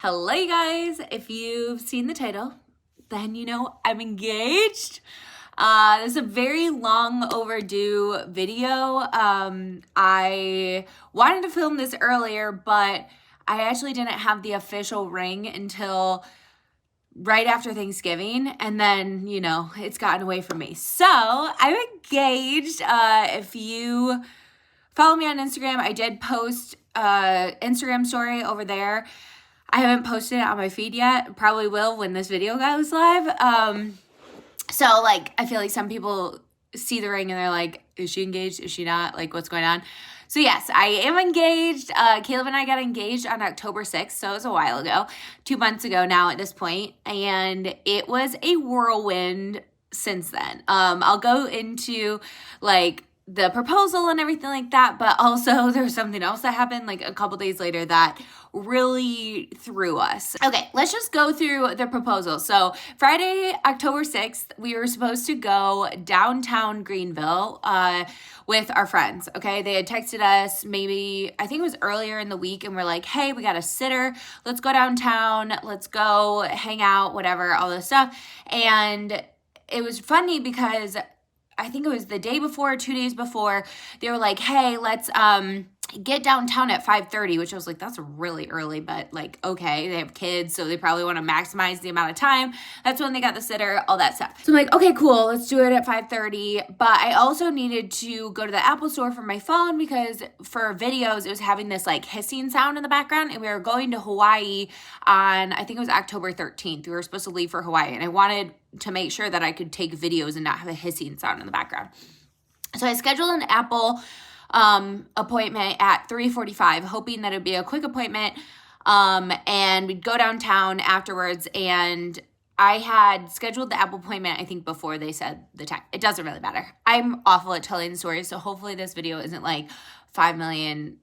Hello, you guys. If you've seen the title, then you know I'm engaged. This is a very long overdue video. I wanted to film this earlier, but I actually didn't have the official ring until right after Thanksgiving, and then, it's gotten away from me. So I'm engaged. If you follow me on Instagram, I did post Instagram story over there. I haven't posted it on my feed yet. Probably will when this video goes live. So I feel like some people see the ring and they're like, is she engaged? Is she not? Like, what's going on? So yes, I am engaged. Caleb and I got engaged on October 6th. So it was a while ago, 2 months ago now at this point. And it was a whirlwind since then. I'll go into the proposal and everything like that, but also there's something else that happened a couple days later that really threw us. Okay, let's just go through the proposal. So Friday, October 6th, we were supposed to go downtown Greenville with our friends, okay? They had texted us maybe, I think it was earlier in the week, and we're like, hey, we got a sitter. Let's go downtown. Let's go hang out, whatever, all this stuff. And it was funny because I think it was the day before, 2 days before, they were like, hey, let's get downtown at 5:30, which I was like, that's really early, but okay, they have kids, so they probably want to maximize the amount of time. That's when they got the sitter, all that stuff. So I'm like, okay, cool, let's do it at 5:30. But I also needed to go to the Apple store for my phone because for videos, it was having this hissing sound in the background, and we were going to Hawaii on, I think it was October 13th. We were supposed to leave for Hawaii, and I wanted to make sure that I could take videos and not have a hissing sound in the background. So I scheduled an Apple appointment at 3:45, hoping that it'd be a quick appointment, and we'd go downtown afterwards. And I had scheduled the Apple appointment, I think, before they said the time. It doesn't really matter. I'm awful at telling stories, so hopefully this video isn't 5 million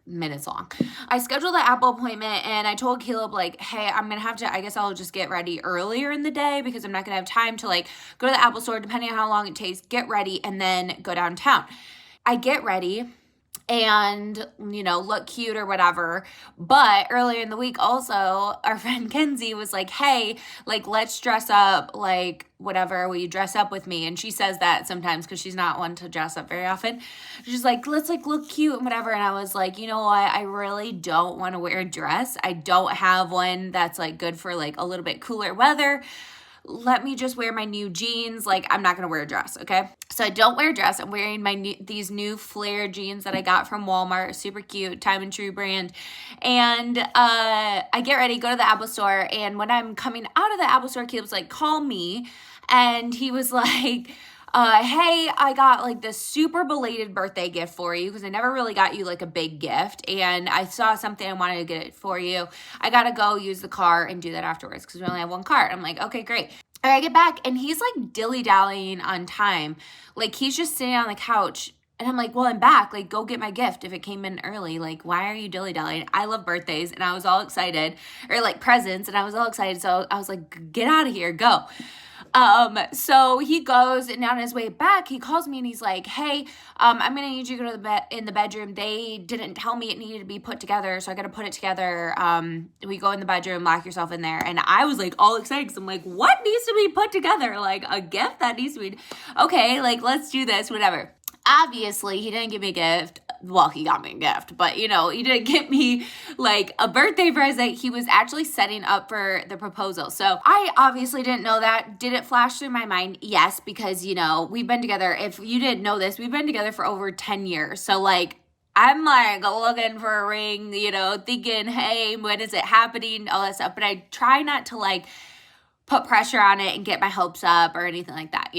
minutes long. I scheduled the Apple appointment, and I told Caleb hey, I'm gonna have to, I guess I'll just get ready earlier in the day because I'm not gonna have time to go to the Apple store, depending on how long it takes, get ready, and then go downtown. I get ready and, look cute or whatever. But earlier in the week also, our friend Kenzie was like, hey, let's dress up, whatever, will you dress up with me? And she says that sometimes because she's not one to dress up very often. She's like, let's look cute and whatever. And I was like, you know what? I really don't want to wear a dress. I don't have one that's good for a little bit cooler weather. Let me just wear my new jeans. I'm not going to wear a dress, okay? So I don't wear a dress. I'm wearing these new flare jeans that I got from Walmart. Super cute, Time and True brand. And I get ready, go to the Apple store. And when I'm coming out of the Apple store, Caleb's like, call me. And he was like, hey, I got this super belated birthday gift for you because I never really got you a big gift, and I saw something I wanted to get it for you. I gotta go use the car and do that afterwards because we only have one car. I'm like, okay, great. All right, I get back, and he's dilly-dallying on time. He's just sitting on the couch, and I'm like, well, I'm back. Go get my gift if it came in early. Why are you dilly-dallying? I love birthdays, and I was all excited, or presents, and I was all excited. So I was like, get out of here, go. So he goes, and on his way back, he calls me and he's like, hey, I'm going to need you to go to the bedroom. They didn't tell me it needed to be put together, so I got to put it together. We go in the bedroom, lock yourself in there. And I was all excited because I'm like, what needs to be put together? A gift that needs to be, okay, let's do this, whatever. Obviously, he didn't give me a gift. Well, he got me a gift, but he didn't get me a birthday present. He was actually setting up for the proposal. So I obviously didn't know that. Did it flash through my mind? Yes, because, we've been together. If you didn't know this, we've been together for over 10 years. So I'm looking for a ring, thinking, hey, when is it happening? All that stuff. But I try not to put pressure on it and get my hopes up or anything like that,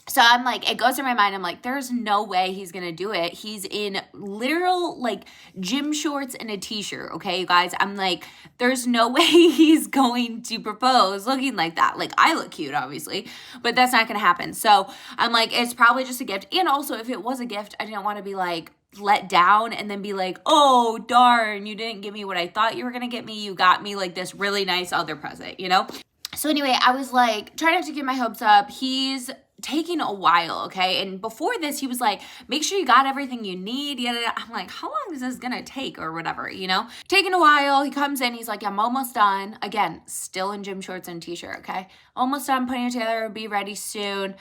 So I'm it goes through my mind. I'm like, there's no way he's going to do it. He's in literal gym shorts and a t-shirt. Okay, you guys, I'm like, there's no way he's going to propose looking like that. I look cute, obviously, but that's not going to happen. So I'm like, it's probably just a gift. And also if it was a gift, I didn't want to be let down and then be oh, darn, you didn't give me what I thought you were going to get me. You got me this really nice other present, So anyway, I was like, trying not to get my hopes up. He's taking a while, okay? And before this, he was like, make sure you got everything you need. Yeah, I'm like, how long is this gonna take or whatever, you know? Taking a while, he comes in, he's like, I'm almost done. Again, still in gym shorts and t-shirt, okay? Almost done putting it together, be ready soon.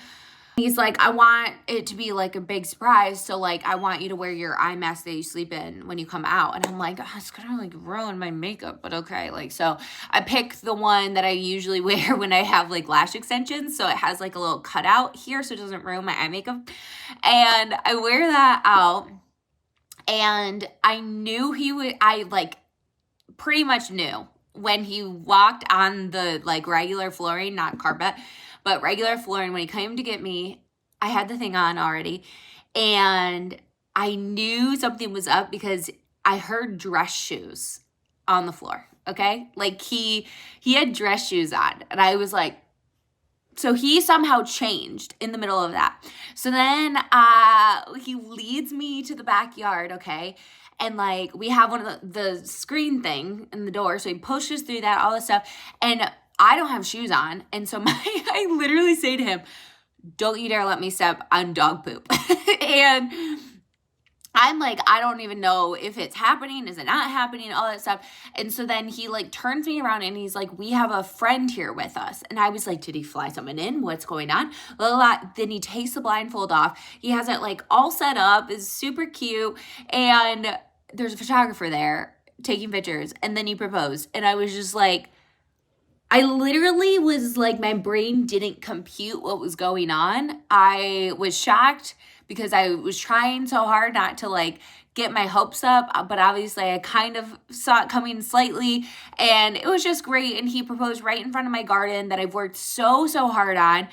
He's like, I want it to be like a big surprise. So like, I want you to wear your eye mask that you sleep in when you come out. And I'm like, oh, it's gonna like ruin my makeup, but okay. Like, so I pick the one that I usually wear when I have like lash extensions. So it has like a little cutout here so it doesn't ruin my eye makeup. And I wear that out and I knew I like pretty much knew when he walked on the like regular flooring, not carpet, but regular flooring, when he came to get me, I had the thing on already. And I knew something was up because I heard dress shoes on the floor, okay? Like he had dress shoes on. And I was like, so he somehow changed in the middle of that. So then he leads me to the backyard, okay? And like we have one of the screen thing in the door. So he pushes through that, all this stuff. And I don't have shoes on. And so I literally say to him, don't you dare let me step on dog poop. And I'm like, I don't even know if it's happening. Is it not happening? All that stuff. And so then he like turns me around and he's like, we have a friend here with us. And I was like, did he fly someone in? What's going on? Blah, blah, blah. Then he takes the blindfold off. He has it like all set up. It's super cute. And there's a photographer there taking pictures. And then he proposed. And I was just like, I literally was like, my brain didn't compute what was going on. I was shocked because I was trying so hard not to like get my hopes up, but obviously I kind of saw it coming slightly, and it was just great. And he proposed right in front of my garden that I've worked so hard on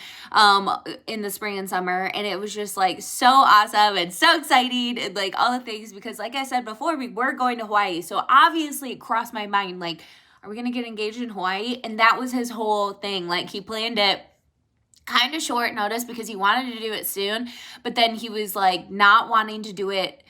in the spring and summer, and it was just like so awesome and so exciting and like all the things, because like I said before, we were going to Hawaii. So obviously it crossed my mind, like, are we gonna get engaged in Hawaii? And that was his whole thing. Like he planned it kind of short notice because he wanted to do it soon, but then he was like not wanting to do it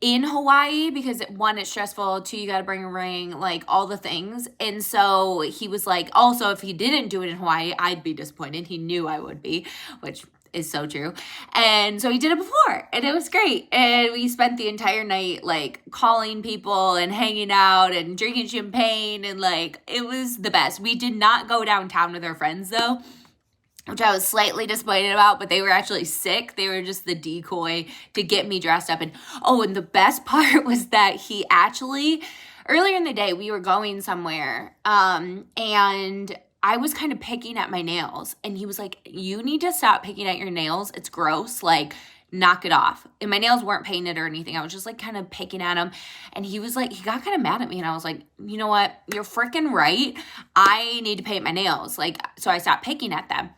in Hawaii because one, it's stressful, two, you got to bring a ring, like all the things. And so he was like, also, if he didn't do it in Hawaii, I'd be disappointed. He knew I would be, which is so true. And so he did it before, and it was great. And we spent the entire night like calling people and hanging out and drinking champagne, and like it was the best. We did not go downtown with our friends though, which I was slightly disappointed about, but they were actually sick. They were just the decoy to get me dressed up. And oh, and the best part was that he actually, earlier in the day, we were going somewhere, and I was kind of picking at my nails, and he was like, you need to stop picking at your nails. It's gross. Like, knock it off. And my nails weren't painted or anything. I was just like kind of picking at them. And he was like, he got kind of mad at me. And I was like, you know what? You're freaking right. I need to paint my nails. Like, so I stopped picking at them.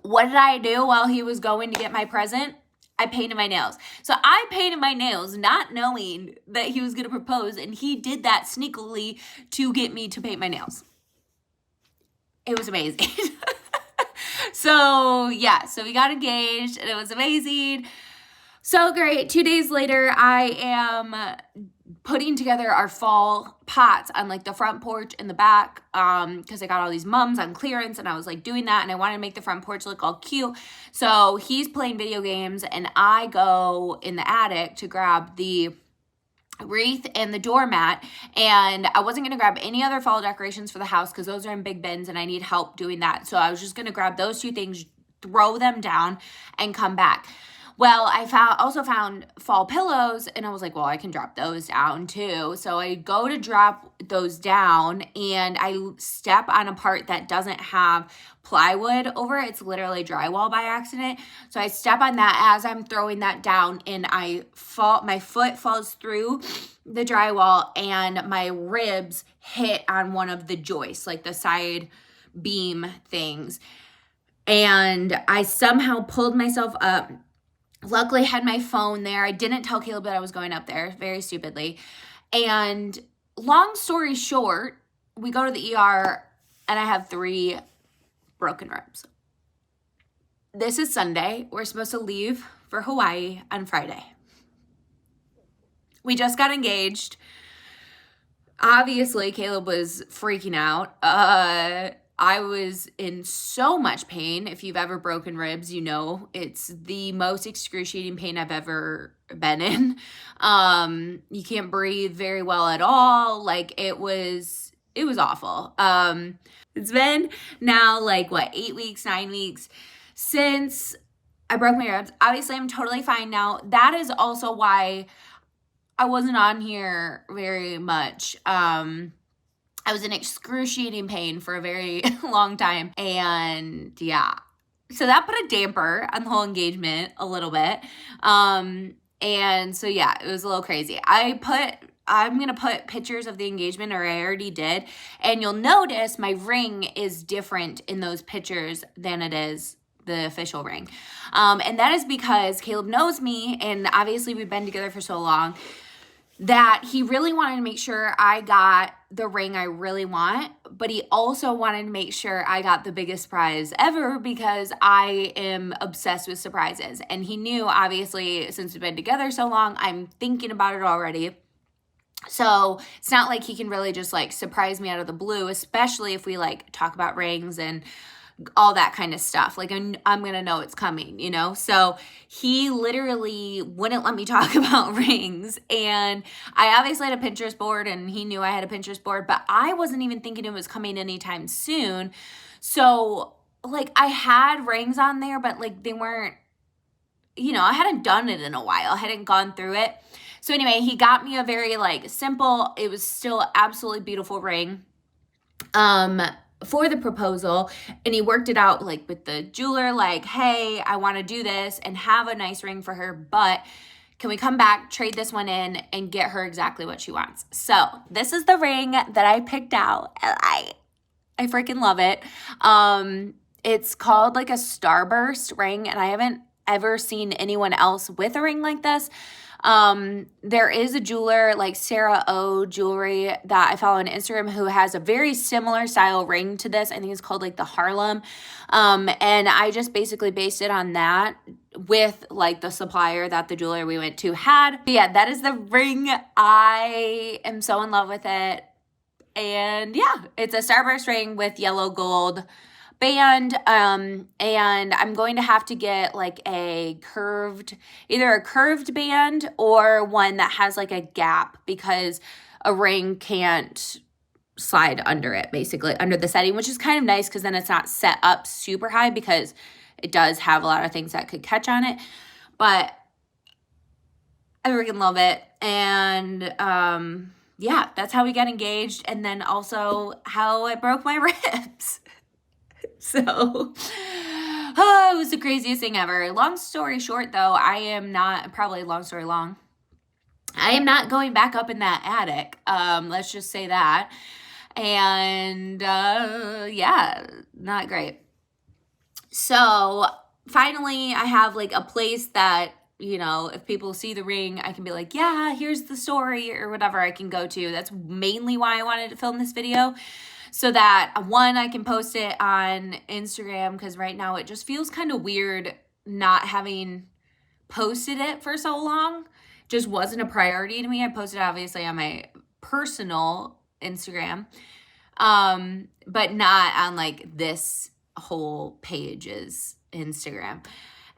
What did I do while he was going to get my present? I painted my nails. So I painted my nails not knowing that he was going to propose. And he did that sneakily to get me to paint my nails. It was amazing. So yeah, so we got engaged and it was amazing. So great. 2 days later, I am putting together our fall pots on like the front porch in the back, because I got all these mums on clearance, and I was like doing that, and I wanted to make the front porch look all cute. So he's playing video games, and I go in the attic to grab the wreath and the doormat, and I wasn't going to grab any other fall decorations for the house because those are in big bins and I need help doing that. So I was just going to grab those two things, throw them down, and come back. Well, I also found fall pillows, and I was like, well, I can drop those down too. So I go to drop those down, and I step on a part that doesn't have plywood over it. It's literally drywall by accident. So I step on that as I'm throwing that down, and my foot falls through the drywall, and my ribs hit on one of the joists, like the side beam things. And I somehow pulled myself up. Luckily, I had my phone there. I didn't tell Caleb that I was going up there, very stupidly. And long story short, we go to the ER, and I have 3 broken ribs. This is Sunday. We're supposed to leave for Hawaii on Friday. We just got engaged. obviously Caleb was freaking out. I was in so much pain. If you've ever broken ribs, you know it's the most excruciating pain I've ever been in. You can't breathe very well at all. Like it was awful. It's been now like what, 8 weeks, 9 weeks since I broke my ribs. Obviously, I'm totally fine now. That is also why I wasn't on here very much. I was in excruciating pain for a very long time. And yeah, so that put a damper on the whole engagement a little bit. And so yeah, it was a little crazy. I'm going to put pictures of the engagement, or I already did. And you'll notice my ring is different in those pictures than it is the official ring. And that is because Caleb knows me, and obviously we've been together for so long, that he really wanted to make sure I got the ring I really want, but he also wanted to make sure I got the biggest surprise ever, because I am obsessed with surprises. And he knew, obviously, since we've been together so long, I'm thinking about it already. So it's not like he can really just like surprise me out of the blue, especially if we like talk about rings and all that kind of stuff. Like I'm going to know it's coming, you know? So he literally wouldn't let me talk about rings. And I obviously had a Pinterest board, and he knew I had a Pinterest board, but I wasn't even thinking it was coming anytime soon. So like I had rings on there, but like they weren't, you know, I hadn't done it in a while. I hadn't gone through it. So anyway, he got me a very like simple, it was still absolutely beautiful ring for the proposal. And he worked it out like with the jeweler, like, hey, I want to do this and have a nice ring for her, but can we come back, trade this one in, and get her exactly what she wants? So this is the ring that I picked out. I freaking love it. It's called like a starburst ring, and I haven't ever seen anyone else with a ring like this. There is a jeweler like Sarah O Jewelry that I follow on Instagram who has a very similar style ring to this. I think it's called like the Harlem. And I just basically based it on that with like the supplier that the jeweler we went to had. But yeah, that is the ring. I am so in love with it. And yeah, it's a starburst ring with yellow gold band, and I'm going to have to get like either a curved band or one that has like a gap, because a ring can't slide under it, basically under the setting, which is kind of nice because then it's not set up super high, because it does have a lot of things that could catch on it. But I freaking love it. And yeah, that's how we got engaged, and then also how I broke my ribs. So, it was the craziest thing ever. Long story short, though, long story long, I am not going back up in that attic. Let's just say that. And, yeah, not great. So, finally, I have, like, a place that, you know, if people see the ring, I can be like, yeah, here's the story, or whatever I can go to. That's mainly why I wanted to film this video. So that, one, I can post it on Instagram, because right now it just feels kind of weird not having posted it for so long. Just wasn't a priority to me. I posted obviously on my personal Instagram, but not on like this whole page's Instagram.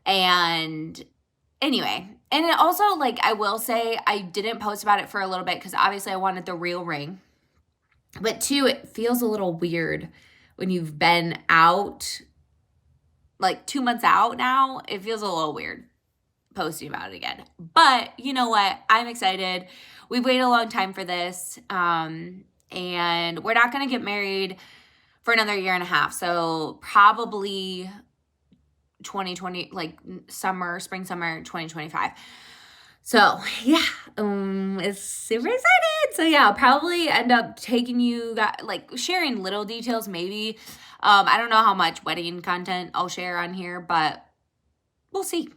And anyway, and it also, like, I will say I didn't post about it for a little bit because obviously I wanted the real ring. But two, it feels a little weird when you've been out, like 2 months out now. It feels a little weird posting about it again. But you know what? I'm excited. We've waited a long time for this. And we're not going to get married for another 1.5 years. So probably 2020, like spring, summer 2025. So yeah, it's super excited. So yeah, I'll probably end up taking you guys, like sharing little details maybe. I don't know how much wedding content I'll share on here, but we'll see.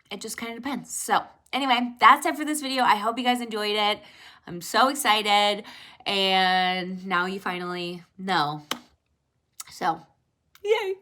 It just kind of depends. So anyway, that's it for this video. I hope you guys enjoyed it. I'm so excited. And now you finally know. So yay.